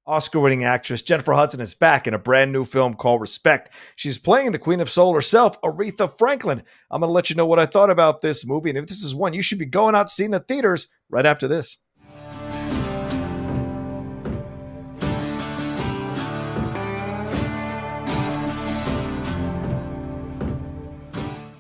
Oscar-winning actress Jennifer Hudson is back in a brand new film called Respect. She's playing the Queen of Soul herself, Aretha Franklin. I'm going to let you know what I thought about this movie, and if this is one you should be going out seeing in the theaters right after this.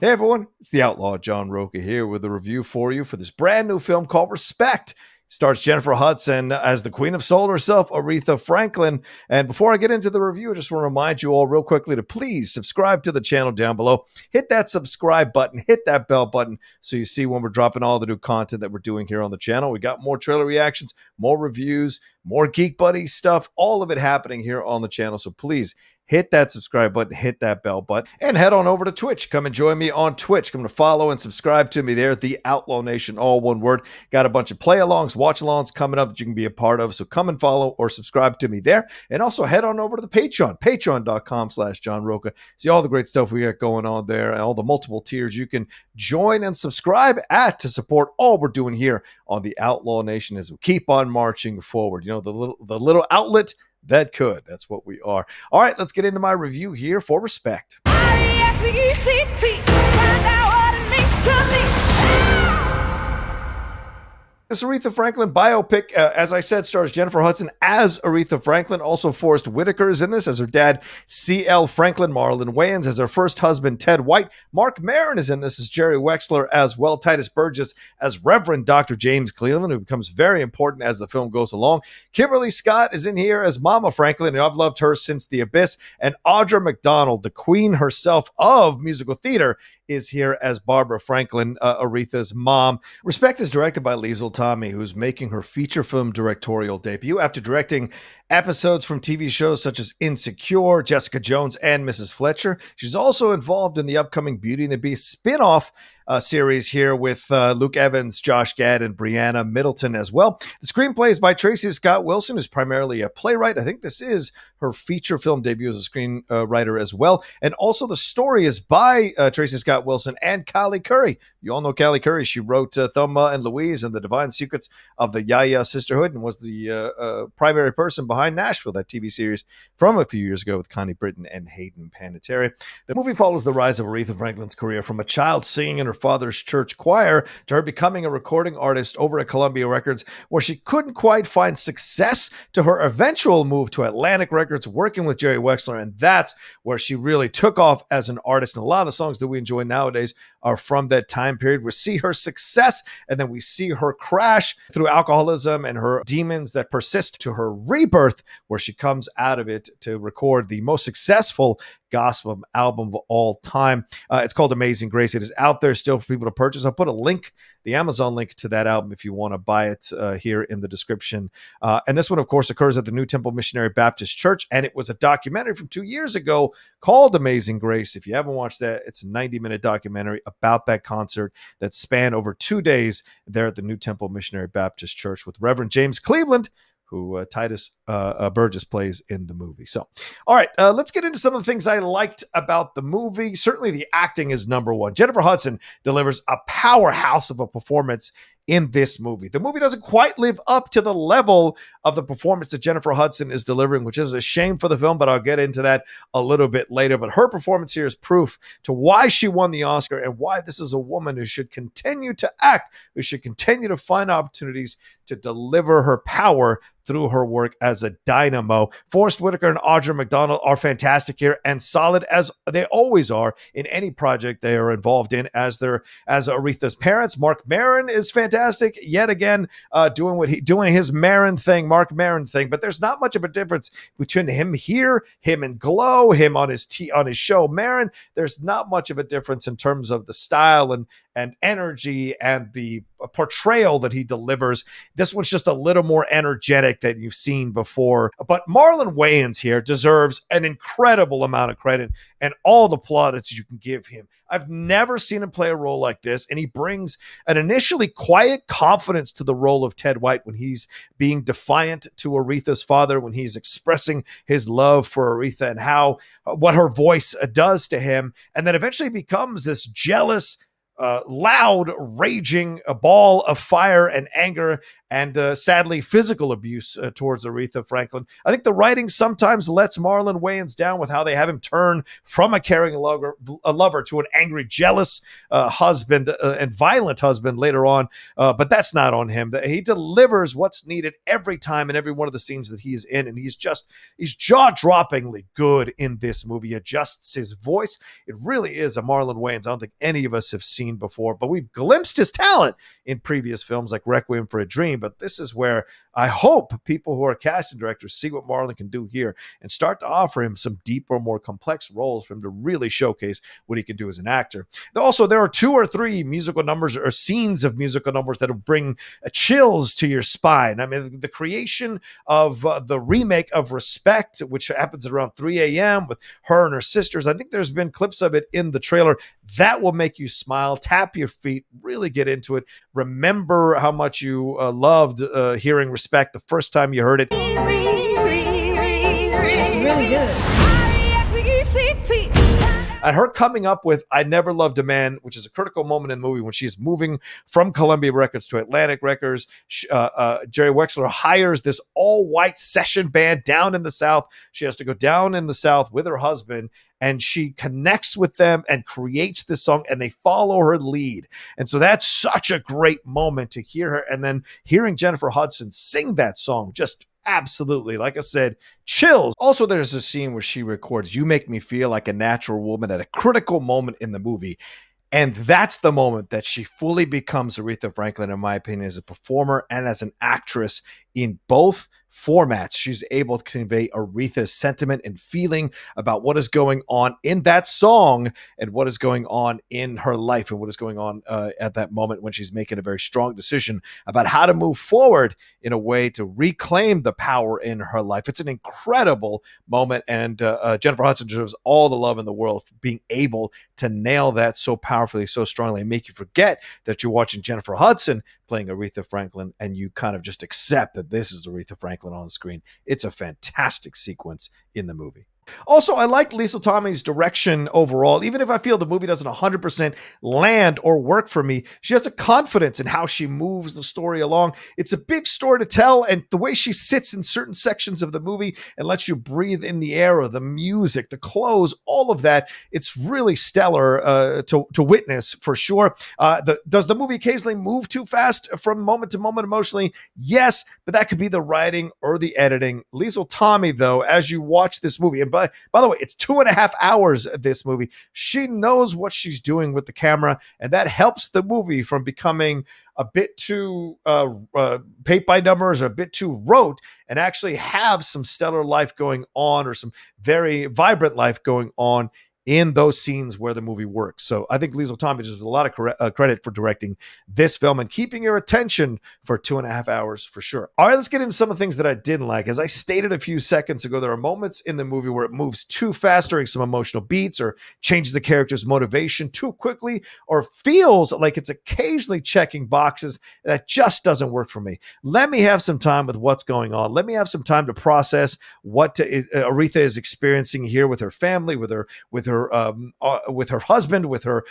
Hey everyone, it's the Outlaw John Rocha here with a review for you for this brand new film called Respect. It stars Jennifer Hudson as the Queen of Soul herself, Aretha Franklin. And before I get into the review, I just want to remind you all real quickly to please subscribe to the channel down below. Hit that subscribe button, hit that bell button so you see when we're dropping all the new content that we're doing here on the channel. We got more trailer reactions, more reviews, more Geek Buddy stuff, all of it happening here on the channel. So please hit that subscribe button, hit that bell button, and head on over to Twitch. Come and join me on Twitch. Come to follow and subscribe to me there, The Outlaw Nation, all one word. Got a bunch of play-alongs, watch-alongs coming up that you can be a part of, so come and follow or subscribe to me there. And also head on over to the Patreon, patreon.com/John Rocha. See all the great stuff we got going on there and all the multiple tiers you can join and subscribe at to support all we're doing here on The Outlaw Nation as we keep on marching forward. You know, the little outlet that could. That's what we are. All right, let's get into my review here for Respect. R-E-S-P-E-C-T. Find out what it means to me. This Aretha Franklin biopic, as I said, stars Jennifer Hudson as Aretha Franklin. Also, Forrest Whitaker is in this as her dad, C.L. Franklin. Marlon Wayans as her first husband, Ted White. Marc Maron is in this as Jerry Wexler as well. Tituss Burgess as Reverend Dr. James Cleveland, who becomes very important as the film goes along. Kimberly Scott is in here as Mama Franklin, and I've loved her since The Abyss. And Audra McDonald, the queen herself of musical theater, is here as Barbara Franklin, Aretha's mom. Respect is directed by Liesl Tommy, who's making her feature film directorial debut after directing episodes from TV shows such as Insecure, Jessica Jones, and Mrs. Fletcher. She's also involved in the upcoming Beauty and the Beast spin-off series here with Luke Evans, Josh Gad, and Brianna Middleton as well. The screenplay is by Tracy Scott Wilson, who's primarily a playwright. I think this is her feature film debut as a screenwriter as well. And also the story is by Tracy Scott Wilson and Callie Khouri. You all know Callie Khouri. She wrote Thelma and Louise and the Divine Secrets of the Yaya Sisterhood and was the primary person behind Nashville, that TV series from a few years ago with Connie Britton and Hayden Panettiere. The movie follows the rise of Aretha Franklin's career from a child singing in her father's church choir to her becoming a recording artist over at Columbia Records, where she couldn't quite find success, to her eventual move to Atlantic Records, working with Jerry Wexler, and that's where she really took off as an artist. And a lot of the songs that we enjoy nowadays are from that time period. We see her success, and then we see her crash through alcoholism and her demons that persist, to her rebirth, where she comes out of it to record the most successful gospel album of all time. It's called Amazing Grace. It is out there still for people to purchase. I'll put a link, the Amazon link to that album if you want to buy it here in the description. And this one, of course, occurs at the New Temple Missionary Baptist Church, and it was a documentary from 2 years ago called Amazing Grace. If you haven't watched that, it's a 90-minute documentary about that concert that spanned over 2 days there at the New Temple Missionary Baptist Church with Reverend James Cleveland, who Tituss Burgess plays in the movie. So, all right, let's get into some of the things I liked about the movie. Certainly the acting is number one. Jennifer Hudson delivers a powerhouse of a performance in this movie. The movie doesn't quite live up to the level of the performance that Jennifer Hudson is delivering, which is a shame for the film, but I'll get into that a little bit later. But her performance here is proof to why she won the Oscar and why this is a woman who should continue to act, who should continue to find opportunities to deliver her power through her work as a dynamo. Forrest Whitaker and Audra McDonald are fantastic here and solid as they always are in any project they are involved in as Aretha's parents. Marc Maron is fantastic yet again, doing his Maron thing, Marc Maron thing. But there's not much of a difference between him here, him in Glow, him on his show Maron. There's not much of a difference in terms of the style and energy and the portrayal that he delivers. This one's just a little more energetic than you've seen before. But Marlon Wayans here deserves an incredible amount of credit and all the plaudits you can give him. I've never seen him play a role like this, and he brings an initially quiet confidence to the role of Ted White when he's being defiant to Aretha's father, when he's expressing his love for Aretha and what her voice does to him, and then eventually becomes this jealous, loud, raging ball of fire and anger and sadly physical abuse towards Aretha Franklin. I think the writing sometimes lets Marlon Wayans down with how they have him turn from a caring lover to an angry, jealous husband and violent husband later on. But that's not on him. He delivers what's needed every time in every one of the scenes that he's in, and he's jaw-droppingly good in this movie. He adjusts his voice. It really is a Marlon Wayans I don't think any of us have seen before, but we've glimpsed his talent in previous films like Requiem for a Dream. But this is where I hope people who are casting directors see what Marlon can do here and start to offer him some deeper, more complex roles for him to really showcase what he can do as an actor. Also, there are 2 or 3 musical numbers or scenes of musical numbers that will bring chills to your spine. I mean, the creation of the remake of Respect, which happens at around 3 a.m. with her and her sisters. I think there's been clips of it in the trailer. That will make you smile, tap your feet, really get into it. Remember how much you loved hearing Respect the first time you heard it. It's really good. And her coming up with I Never Loved a Man, which is a critical moment in the movie when she's moving from Columbia Records to Atlantic Records. Jerry Wexler hires this all-white session band down in the South. She has to go down in the South with her husband, and she connects with them and creates this song, and they follow her lead. And so that's such a great moment to hear her. And then hearing Jennifer Hudson sing that song, just absolutely, like I said, chills. Also, there's a scene where she records You Make Me Feel Like a Natural Woman at a critical moment in the movie. And that's the moment that she fully becomes Aretha Franklin, in my opinion, as a performer and as an actress in both formats. She's able to convey Aretha's sentiment and feeling about what is going on in that song and what is going on in her life and what is going on at that moment when she's making a very strong decision about how to move forward in a way to reclaim the power in her life. It's an incredible moment, and Jennifer Hudson deserves all the love in the world for being able to nail that so powerfully, so strongly, and make you forget that you're watching Jennifer Hudson playing Aretha Franklin, and you kind of just accept that this is Aretha Franklin on the screen. It's a fantastic sequence in the movie. Also, I like Liesl Tommy's direction overall. Even if I feel the movie doesn't 100% land or work for me, she has a confidence in how she moves the story along. It's a big story to tell, and the way she sits in certain sections of the movie and lets you breathe in the air, or the music, the clothes, all of that, it's really stellar to witness for sure. Does the movie occasionally move too fast from moment to moment emotionally? Yes, but that could be the writing or the editing. Liesl Tommy, though, as you watch this movie, and by the way, it's 2.5 hours, this movie. She knows what she's doing with the camera, and that helps the movie from becoming a bit too paint by numbers or a bit too rote, and actually have some stellar life going on, or some very vibrant life going on in those scenes where the movie works. So I think Liesl Tommy deserves a lot of credit for directing this film and keeping your attention for 2.5 hours for sure. All right, let's get into some of the things that I didn't like. As I stated a few seconds ago, there are moments in the movie where it moves too fast during some emotional beats, or changes the character's motivation too quickly, or feels like it's occasionally checking boxes. That just doesn't work for me. Let me have some time with what's going on. Let me have some time to process what Aretha is experiencing here with her family, with her husband, with her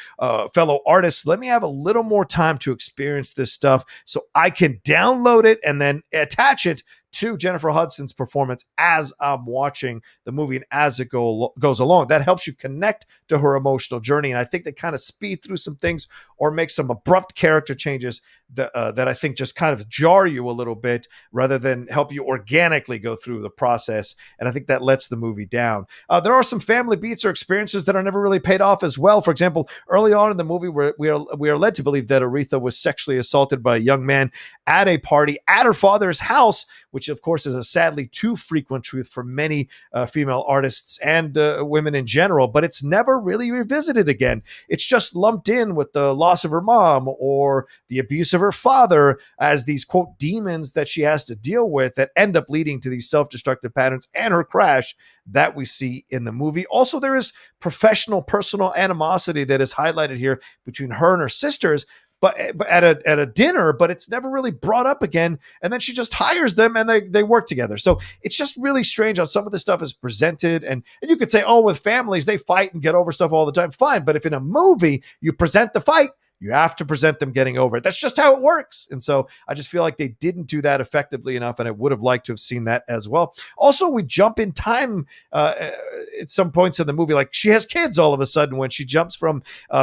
fellow artists. Let me have a little more time to experience this stuff so I can download it and then attach it to Jennifer Hudson's performance as I'm watching the movie and as it goes along. That helps you connect to her emotional journey. And I think they kind of speed through some things or make some abrupt character changes that I think just kind of jar you a little bit, rather than help you organically go through the process. And I think that lets the movie down. There are some family beats or experiences that are never really paid off as well. For example, early on in the movie, we are led to believe that Aretha was sexually assaulted by a young man at a party at her father's house, which of course is a sadly too frequent truth for many female artists and women in general, but it's never really revisited again. It's just lumped in with the loss of her mom or the abuse of her father as these, quote, demons that she has to deal with that end up leading to these self-destructive patterns and her crash that we see in the movie. Also, there is professional, personal animosity that is highlighted here between her and her sisters, but at a dinner, but it's never really brought up again. And then she just hires them and they work together. So it's just really strange how some of this stuff is presented. And you could say, oh, with families, they fight and get over stuff all the time. Fine. But if in a movie you present the fight, You have to present them getting over it. That's just how it works. And so I just feel like they didn't do that effectively enough, and I would have liked to have seen that as well. Also, we jump in time at some points in the movie. Like, she has kids all of a sudden when she jumps from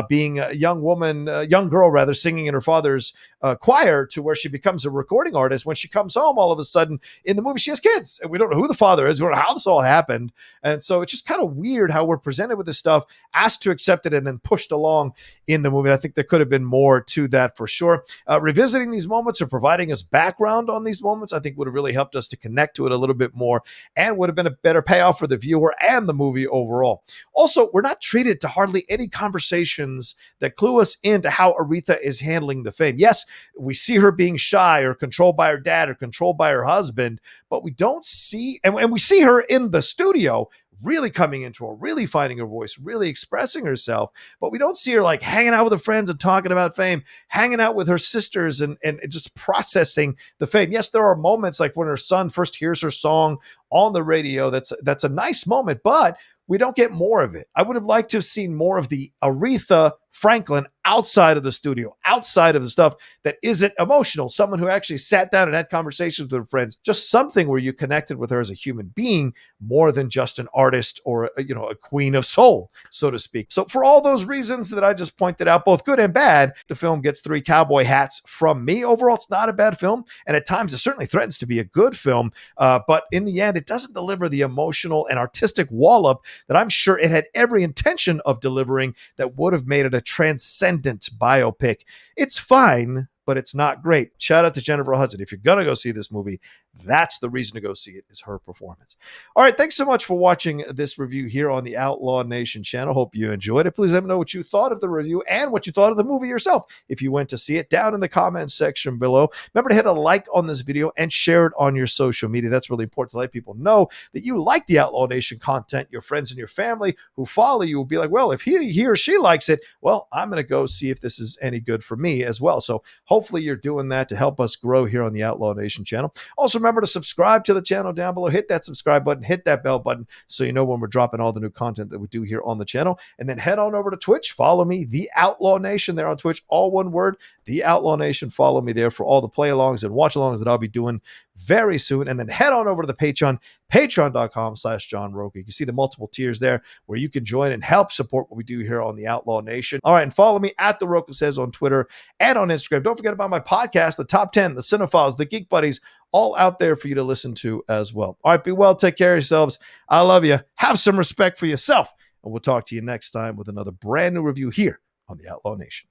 being a young girl rather, singing in her father's choir to where she becomes a recording artist. When she comes home, all of a sudden in the movie, she has kids, and we don't know who the father is. We don't know how this all happened. And so it's just kind of weird how we're presented with this stuff, asked to accept it, and then pushed along in the movie. I think there could have been more to that for sure. Revisiting these moments or providing us background on these moments, I think would have really helped us to connect to it a little bit more, and would have been a better payoff for the viewer and the movie overall. Also, we're not treated to hardly any conversations that clue us into how Aretha is handling the fame. Yes, we see her being shy or controlled by her dad or controlled by her husband, but we don't see, and we see her in the studio really coming into her, really finding her voice, really expressing herself. But we don't see her like hanging out with her friends and talking about fame, hanging out with her sisters and just processing the fame. Yes, there are moments like when her son first hears her song on the radio. That's a nice moment, but we don't get more of it. I would have liked to have seen more of the Aretha Franklin outside of the studio, outside of the stuff that isn't emotional. Someone who actually sat down and had conversations with her friends, just something where you connected with her as a human being more than just an artist or a queen of soul, so to speak. So for all those reasons that I just pointed out, both good and bad, the film gets 3 cowboy hats from me. Overall, it's not a bad film, and at times it certainly threatens to be a good film, but in the end, it doesn't deliver the emotional and artistic wallop that I'm sure it had every intention of delivering that would have made it a transcendent biopic. It's fine, but it's not great. Shout out to Jennifer Hudson. If you're going to go see this movie, that's the reason to go see it, is her performance. All right, thanks so much for watching this review here on the Outlaw Nation channel. Hope you enjoyed it. Please let me know what you thought of the review and what you thought of the movie yourself if you went to see it, down in the comments section below. Remember to hit a like on this video and share it on your social media. That's really important to let people know that you like the Outlaw Nation content. Your friends and your family who follow you will be like, well, if he or she likes it, well, I'm going to go see if this is any good for me as well. So hopefully you're doing that to help us grow here on the Outlaw Nation channel. Also, remember to subscribe to the channel down below. Hit that subscribe button, hit that bell button so you know when we're dropping all the new content that we do here on the channel. And then head on over to Twitch. Follow me, The Outlaw Nation, there on Twitch, all one word, The Outlaw Nation. Follow me there for all the play-alongs and watch-alongs that I'll be doing very soon. And then head on over to the Patreon, patreon.com/John Rocha. You can see the multiple tiers there where you can join and help support what we do here on the Outlaw Nation. All right, and follow me at The Rocha Says on Twitter and on Instagram. Don't forget about my podcast, The Top 10, The Cinephiles, The Geek Buddies, all out there for you to listen to as well. All right, be well, take care of yourselves. I love you. Have some respect for yourself. And we'll talk to you next time with another brand new review here on the Outlaw Nation.